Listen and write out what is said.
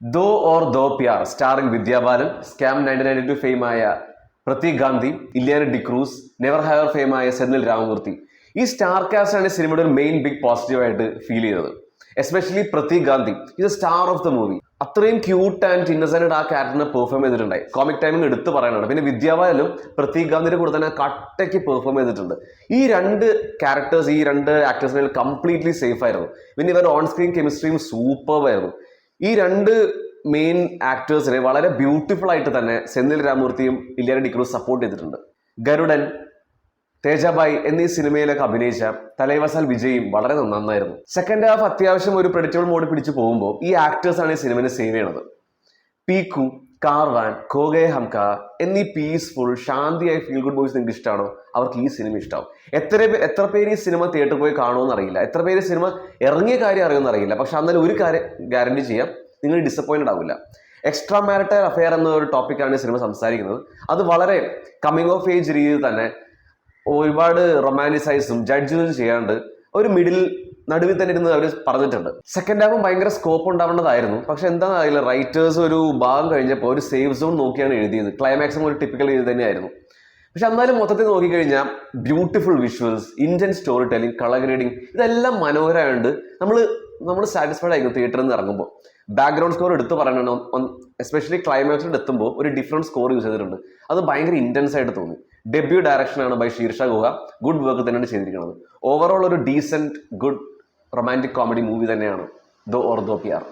ദോ Aur Do Pyaar starring Vidya Balan, scam 1992 ഫെയിമായ Prateek Gandhi, Ileana D'Cruz, never have ഫെയിമായ സെന്തിൽ രാമമൂർത്തി. ഈ സ്റ്റാർ കാസ്റ്റ് ആണ് സിനിമയുടെ ഒരു മെയിൻ ബിഗ് പോസിറ്റീവ് ആയിട്ട് ഫീൽ ചെയ്തത്. Especially Prateek Gandhi is star of the movie. അത്രയും ക്യൂട്ട് ആൻഡ് ഇന്നസെന്റ് ആ ക്യാരക്ടറിനെ പെർഫോം ചെയ്തിട്ടുണ്ടായി. കോമിക് ടൈമിംഗ് എടുത്ത് പറയാനാണ്. പിന്നെ വിദ്യാബാലനും പ്രതീക് ഗാന്ധിയുടെ കൂടെ തന്നെ കട്ടയ്ക്ക് പെർഫോം ചെയ്തിട്ടുണ്ട്. ഈ രണ്ട് ക്യാരക്ടേഴ്സ്, ഈ രണ്ട് ആക്ടേഴ്സിനെ കംപ്ലീറ്റ്ലി സേഫ് ആയിരുന്നു. പിന്നെ ഇവരുടെ ഓൺ സ്ക്രീൻ കെമിസ്ട്രിയും സൂപ്പർവായിരുന്നു. ഈ രണ്ട് മെയിൻ ആക്ടേഴ്സിനെ വളരെ ബ്യൂട്ടിഫുൾ ആയിട്ട് തന്നെ സെന്തിൽ രാമമൂർത്തിയും ഇല്യാന ഡിക്രൂസ് സപ്പോർട്ട് ചെയ്തിട്ടുണ്ട്. ഗരുഡൻ, തേജാബായി എന്നീ സിനിമയിലൊക്കെ അഭിനയിച്ച തലൈവസാൽ വിജയും വളരെ നന്നായിരുന്നു. സെക്കൻഡ് ഹാഫ് അത്യാവശ്യം ഒരു പ്രെഡിക്റ്റബിൾ മോഡ് പിടിച്ചു പോകുമ്പോൾ ഈ ആക്ടേഴ്സാണ് ഈ സിനിമയെ സേവ് ചെയ്യണത്. പീക്കു, കാർവാൻ, ഖോഗേ ഹംക എന്നീ പീസ്ഫുൾ ശാന്തിയായി ഫീൽ ഗുഡ് ബോയ്സ് നിങ്ങൾക്ക് ഇഷ്ടമാണോ? അവർക്ക് ഈ സിനിമ ഇഷ്ടമാവും. എത്ര പേര് ഈ സിനിമ തിയേറ്ററിൽ പോയി കാണുമെന്ന് അറിയില്ല, എത്ര പേര് സിനിമ ഇറങ്ങിയ കാര്യം അറിയുമെന്ന് അറിയില്ല. പക്ഷെ എന്നാലും ഒരു കാര്യം ഗ്യാരണ്ടി ചെയ്യാം, നിങ്ങൾ ഡിസപ്പോയിന്റഡ് ആവില്ല. എക്സ്ട്രാ മാരിറ്റൽ അഫെയർ എന്ന ഒരു ടോപ്പിക്കാണ് ഈ സിനിമ സംസാരിക്കുന്നത്. അത് വളരെ കമ്മിങ് ഓഫ് ഏജ് രീതിയിൽ തന്നെ ഒരുപാട് റൊമാൻറ്റിസൈസും ജഡ്ജും ചെയ്യാണ്ട് ഒരു നടുവിൽ തന്നെ ഇരുന്ന് അവർ പറഞ്ഞിട്ടുണ്ട്. സെക്കൻഡ് ഹാഫും ഭയങ്കര സ്കോപ്പ് ഉണ്ടാവേണ്ടതായിരുന്നു. പക്ഷെ എന്താണെന്ന് അറിയില്ല, റൈറ്റേഴ്സ് ഒരു ഭാഗം കഴിഞ്ഞപ്പോൾ ഒരു സേഫ് സോൺ നോക്കിയാണ് എഴുതിയത്. ക്ലൈമാക്സും ഒരു ടിപ്പിക്കൽ ഇത് തന്നെയായിരുന്നു. പക്ഷെ എന്നാലും മൊത്തത്തിൽ നോക്കിക്കഴിഞ്ഞാൽ beautiful visuals, Indian story telling, colour grading ഇതെല്ലാം മനോഹരമായുണ്ട്. നമ്മൾ സാറ്റിസ്ഫൈഡ് ആയിരുന്നു തിയേറ്ററിൽ നിന്ന് ഇറങ്ങുമ്പോൾ. ബാക്ക്ഗ്രൗണ്ട് സ്കോർ എടുത്ത് പറയണം, എസ്പെഷ്യലി ക്ലൈമാക്സിൽ എത്തുമ്പോൾ ഒരു ഡിഫറെൻറ്റ് സ്കോർ യൂസ് ചെയ്തിട്ടുണ്ട്. അത് ഭയങ്കര ഇൻറ്റൻസ് ആയിട്ട് തോന്നി. ഡെബ്യൂ ഡയറക്ഷനാണ് ബൈ ശീർഷ ഗുഹ. ഗുഡ് വർക്ക് തന്നെയാണ് ചെയ്തിരിക്കുന്നത്. ഓവറോൾ ഒരു decent good romantic comedy movie തന്നെയാണ് ദോ ഓർ ദോ പ്യാർ.